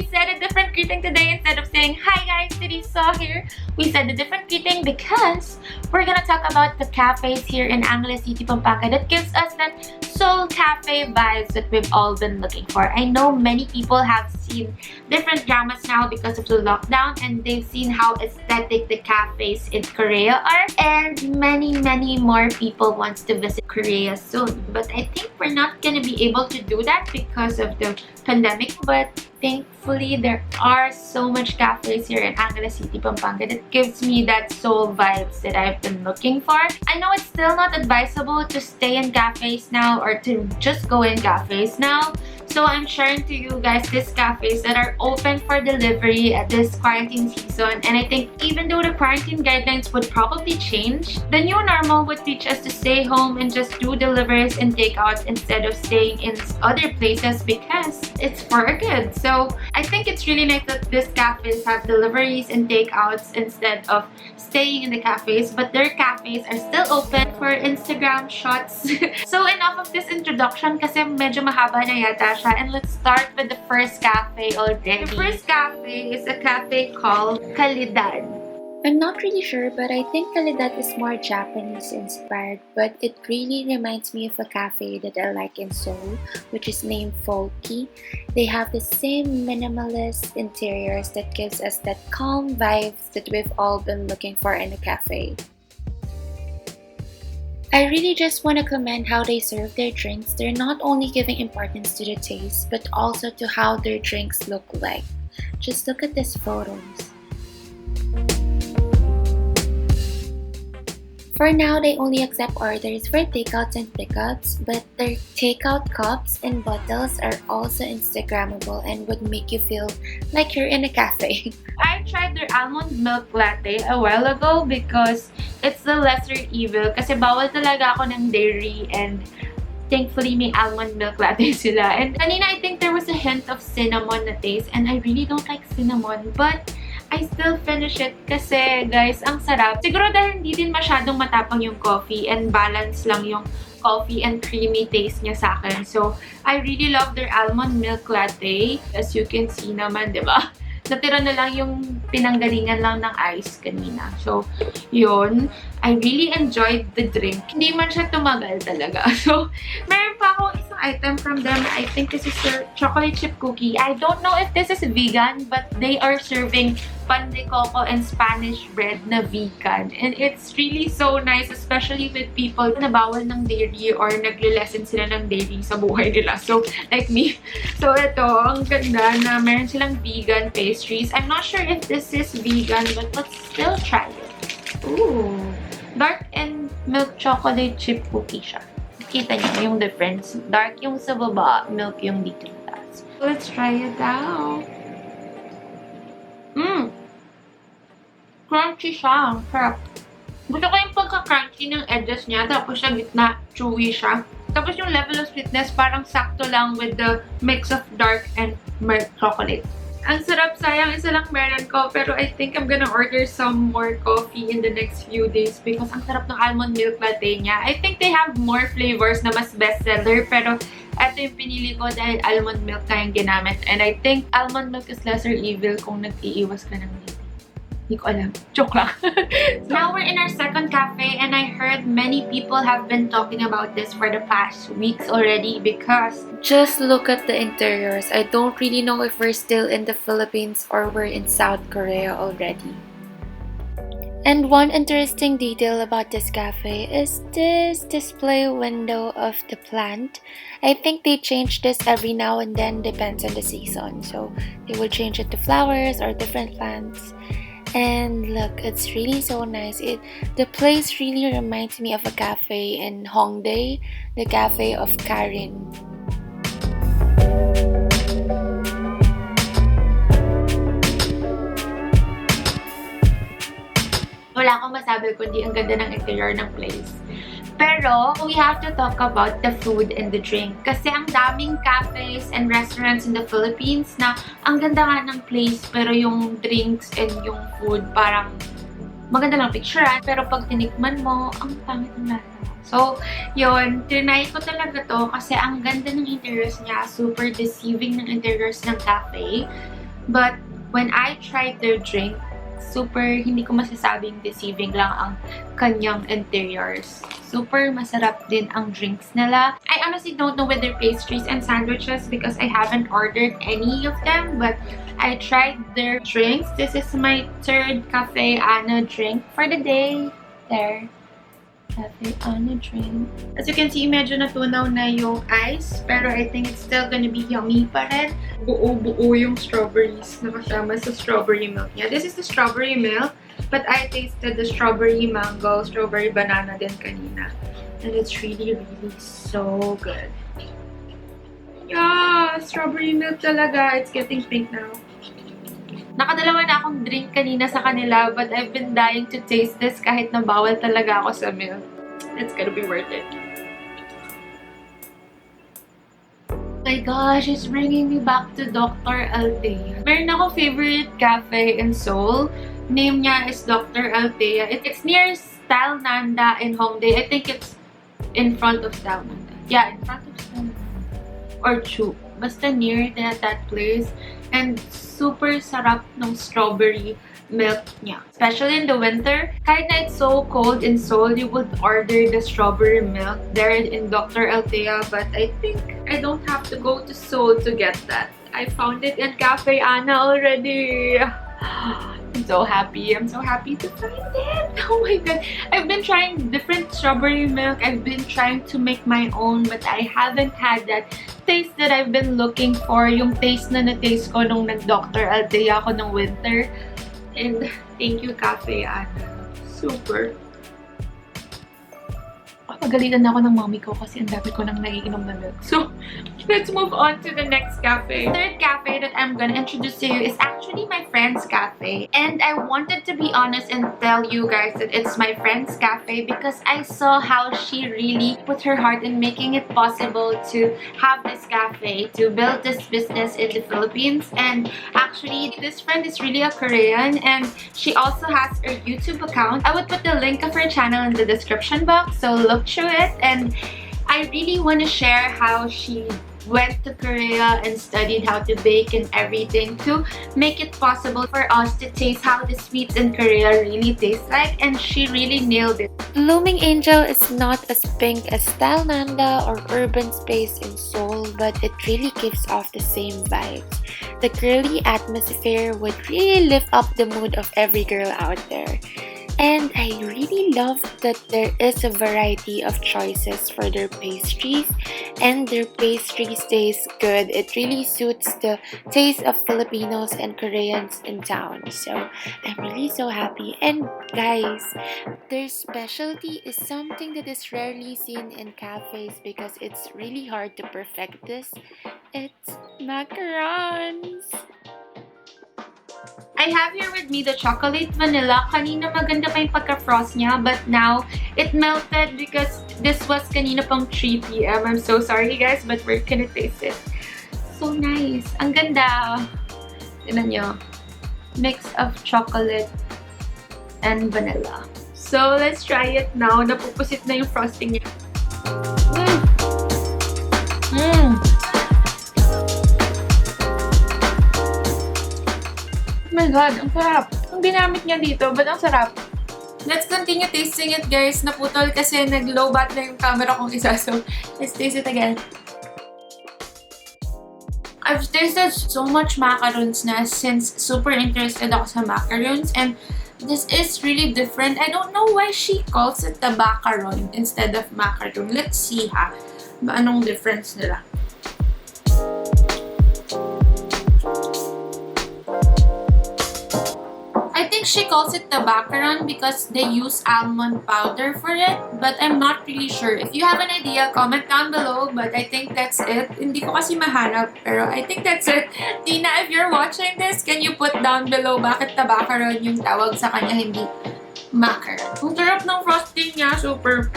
we said a different greeting today. Instead of saying, hi guys, theresesohere, we said a different greeting because we're gonna talk about the cafes here in Angeles City, Pampanga that gives us that Seoul cafe vibes that we've all been looking for. I know many people have seen different dramas now because of the lockdown, and they've seen how aesthetic the cafes in Korea are, and many more people want to visit Korea soon. But I think we're not gonna be able to do that because of the pandemic, but thankfully there are so much cafes here in Angeles City, Pampanga that gives me that Seoul vibes that I've been looking for. I know it's still not advisable to stay in cafes now or to just go in cafes now, so I'm sharing to you guys these cafes that are open for delivery at this quarantine season. And I think even though the quarantine guidelines would probably change, the new normal would teach us to stay home and just do deliveries and takeouts instead of staying in other places because it's for good. So I think it's really nice that these cafes have deliveries and takeouts instead of staying in the cafes, but their cafes are still open for Instagram shots. So enough of this introduction kasi medyo mahaba na yata siya, and let's start with the first cafe already. The first cafe is a cafe called Khalidan. I'm not really sure, but I think Khalidan is more Japanese inspired, but it really reminds me of a cafe that I like in Seoul, which is named Folky. They have the same minimalist interiors that gives us that calm vibes that we've all been looking for in a cafe. I really just want to commend how they serve their drinks. They're not only giving importance to the taste, but also to how their drinks look like. Just look at these photos. For now, they only accept orders for takeouts and pickups, but their takeout cups and bottles are also Instagrammable and would make you feel like you're in a cafe. I tried their almond milk latte a while ago because it's the lesser evil kasi bawal talaga ako ng dairy, and thankfully may almond milk latte sila. And kanina I think there was a hint of cinnamon na taste, and I really don't like cinnamon, but I still finish it kasi guys, ang sarap. Siguro dahil hindi din masyadong matapang yung coffee and balance lang yung coffee and creamy taste niya sa akin. So, I really love their almond milk latte. As you can see naman, di ba? Natira na lang yung pinanggalingan lang ng ice kanina. So, yun. I really enjoyed the drink. Hindi man siya tumagal talaga. So, meron pa akong isang item from them. I think this is their chocolate chip cookie. I don't know if this is vegan, but they are serving pan de coco and Spanish bread na vegan. And it's really so nice, especially with people na bawal ng dairy or nagle-lessen sila ng dairy sa buhay nila. So, like me. So, ito, ang ganda na meron silang vegan pastries. I'm not sure if this is vegan, but let's still try it. Ooh! Dark and milk chocolate chip cookie siya. Kita niyo yung difference. Dark yung sa baba, milk yung dito sa taas. Let's try it out. Crunchy siya. Sarap. Gusto ko yung pagka-crunchy ng edges niya, tapos sa gitna, chewy siya. Tapos yung level of sweetness, parang sakto lang with the mix of dark and milk chocolate. Ang sarap, sayang isa lang meron ko, pero I think I'm gonna order some more coffee in the next few days because ang sarap ng almond milk latte niya. I think they have more flavors na mas bestseller, pero ito yung pinili ko dahil almond milk na yung ginamit. And I think almond milk is lesser evil kung nag-iiwas ka ng dairy. Hindi ko alam. Joke lang. Now we're in our second cafe, and I heard many people have been talking about this for the past weeks already because just look at the interiors. I don't really know if we're still in the Philippines or we're in South Korea already. And one interesting detail about this cafe is this display window of the plant. I think they change this every now and then, depends on the season. So they will change it to flowers or different plants. And look, it's really so nice. The place really reminds me of a cafe in Hongdae, the cafe of Karen. Wala akong masabi kundi ang ganda ng interior ng place. Pero, we have to talk about the food and the drink. Kasi ang daming cafes and restaurants in the Philippines na ang ganda nga ng place, pero yung drinks and yung food parang maganda lang picturean, pero pag tinikman mo, ang pangit ng lasa. So, yun, trinay ko talaga to kasi ang ganda ng interiors niya, super deceiving ng interiors ng cafe. But when I tried their drink, super, hindi ko masasabing deceiving lang ang kanyang interiors. Super masarap din ang drinks nila. I honestly don't know with their pastries and sandwiches because I haven't ordered any of them, but I tried their drinks. This is my third Cafe Ana drink for the day. There. Cafe Ana drink. As you can see, medyo natunaw na yung ice, pero I think it's still gonna be yummy pa rin. Buo-buo yung strawberries na kasama sa strawberry milk niya. This is the strawberry milk, but I tasted the strawberry mango, strawberry banana din kanina. And it's really, really so good. Yeah, strawberry milk talaga. It's getting pink now. Nakadalawa na akong drink kanina sa kanila, but I've been dying to taste this kahit na bawal talaga ako sa milk. It's gonna be worth it. My gosh, it's bringing me back to Dr. Althea. Meron akong favorite cafe in Seoul. Name niya is Dr. Althea. It's near Style Nanda in Hongdae. I think it's in front of Style Nanda. Yeah, in front of Style Nanda. Or Chu. Basta near that place. And super sarap ng strawberry milk niya. Especially in the winter. Kahit na it's so cold in Seoul, you would order the strawberry milk there in Dr. Althea. But I think I don't have to go to Seoul to get that. I found it in Cafe Ana already. I'm so happy. I'm so happy to find it. Oh my god. I've been trying different strawberry milk. I've been trying to make my own, but I haven't had that taste that I've been looking for. Yung taste na na-taste ko nung nag-Dr. Althea ako ng winter. And thank you, Cafe Ana. Super. Pagalitan ako ng mommy ko kasi ang dami ko nang naiinom na milk. So, let's move on to the next cafe. The third cafe that I'm gonna introduce to you is actually my friend's cafe. And I wanted to be honest and tell you guys that it's my friend's cafe because I saw how she really put her heart in making it possible to have this cafe, to build this business in the Philippines. And actually, this friend is really a Korean and she also has her YouTube account. I would put the link of her channel in the description box, so look through it. And I really want to share how she went to Korea and studied how to bake and everything to make it possible for us to taste how the sweets in Korea really taste like, and she really nailed it. Blooming Angel is not as pink as Style Nanda or Urban Space in Seoul, but it really gives off the same vibes. The girly atmosphere would really lift up the mood of every girl out there. And I really love that there is a variety of choices for their pastries, and their pastries taste good. It really suits the taste of Filipinos and Koreans in town. So I'm really so happy. And guys, their specialty is something that is rarely seen in cafes because it's really hard to perfect this. It's macarons. I have here with me the chocolate vanilla. Kanina maganda pa yung pagka-frost niya, but now it melted because this was kanina pang 3 p.m. I'm so sorry guys, but we're gonna taste it. So nice. Ang ganda. Tignan nyo. Mix of chocolate and vanilla. So let's try it now. Napupusit na yung frosting niya. Oh my god, ang sarap. Ang ginamit niya dito, but ang sarap. Let's continue tasting it, guys. Naputol kasi nag-low bat na yung camera kong isa. So, let's taste it again. I've tasted so much macarons na since super interested ako sa macarons. And this is really different. I don't know why she calls it the macaron instead of macaron. Let's see ha. Anong difference nila? I think she calls it the macaron because they use almond powder for it, but I'm not really sure. If you have an idea, comment down below, but I think that's it. Hindi ko kasi mahanap, pero I think that's it. Tina, if you're watching this, can you put down below bakit the macaron yung tawag sa kanya, hindi macaron? Ang sarap ng frosting niya, super.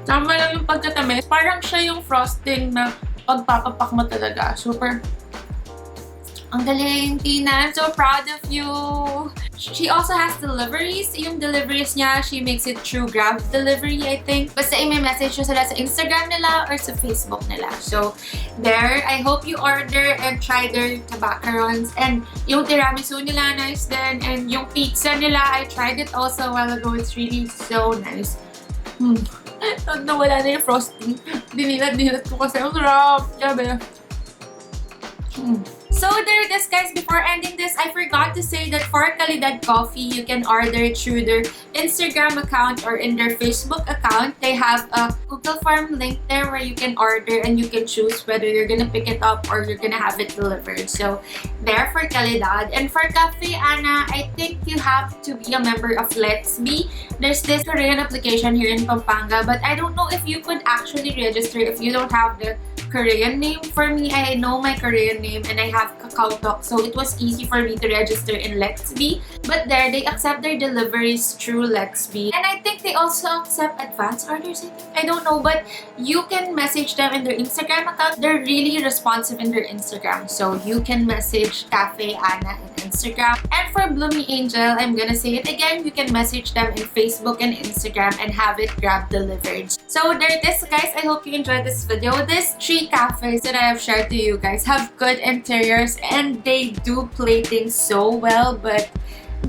Tama lang yung pagkatamis. Parang siya yung frosting na pagpapapak mo talaga. Super. Ang galing, Tina. I'm so proud of you. She also has deliveries. Yung deliveries niya, she makes it through Grab delivery, I think. Basta may message nyo sila sa Instagram nila or sa Facebook nila. So, there. I hope you order and try their macarons. And yung tiramisu nila, nice din. And yung pizza nila, I tried it also a while ago. It's really so nice. Nawala na yung frosting. Dinilat ko kasi ang sarap. Grabe. So there it is, guys. Before ending this, I forgot to say that for Khalidan Coffee, you can order through their Instagram account or in their Facebook account. They have a Google form link there where you can order and you can choose whether you're gonna pick it up or you're gonna have it delivered. So there for Khalidan. And for Cafe Ana, I think you have to be a member of Let's Be. There's this Korean application here in Pampanga, but I don't know if you could actually register if you don't have the Korean name. For me, I know my Korean name and I have KakaoTalk, so it was easy for me to register in Let's Be. But there, they accept their deliveries through Let's Be. And I think they also accept advance orders, I don't know, but you can message them in their Instagram account. They're really responsive in their Instagram, so you can message Cafe Ana in Instagram. And for Bloomy Angel, I'm gonna say it again, you can message them in Facebook and Instagram and have it Grab delivered. So there it is, guys. I hope you enjoyed this video. These 3 cafes that I have shared to you guys have good interiors and they do play things so well, but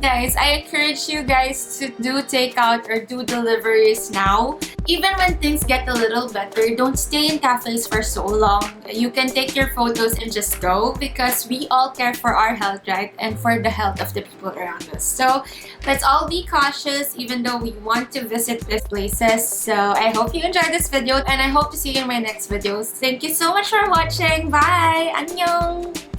guys, I encourage you guys to do takeout or do deliveries now. Even when things get a little better, don't stay in cafes for so long. You can take your photos and just go because we all care for our health, right? And for the health of the people around us. So let's all be cautious even though we want to visit these places. So I hope you enjoyed this video and I hope to see you in my next videos. Thank you so much for watching. Bye! Annyeong!